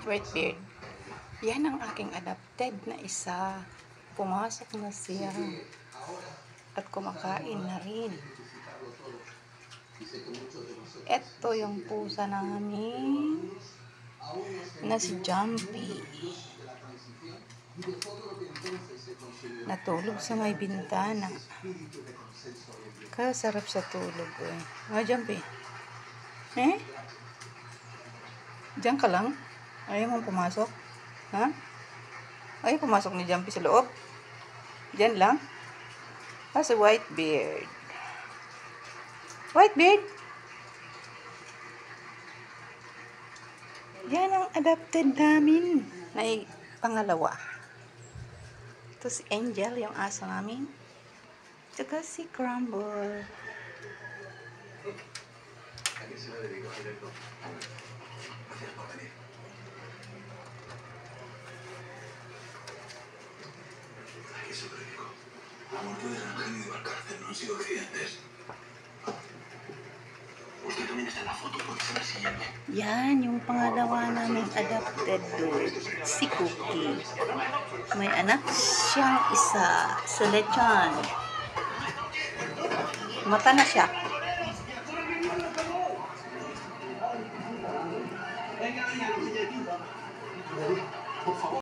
Whitebeard. Yan ang aking adopted na isa. Pumasok na siya. At kumakain na rin. Ito yung pusa namin na si Jumpy. Natulog sa may bintana. Kasarap sa tulog eh. Ah, Jumpy. Diyan ka lang? Ayaw mong pumasok? Ha? Ayaw pumasok ni Jumpy sa loob? Diyan lang? Ah, si Whitebeard. Whitebeard? Yan ang adopted namin na pangalawa. Ito si Angel, yung aso namin. Tsaka si Crumble. La muerte de Ángel y de Valcárcel no han sido accidentes. Usted también está en la foto, puede ser la siguiente. Yan, yung pangalawa namin adopted dog, si Cookie. May anak siyang isa, si Lechon. Mata na siya.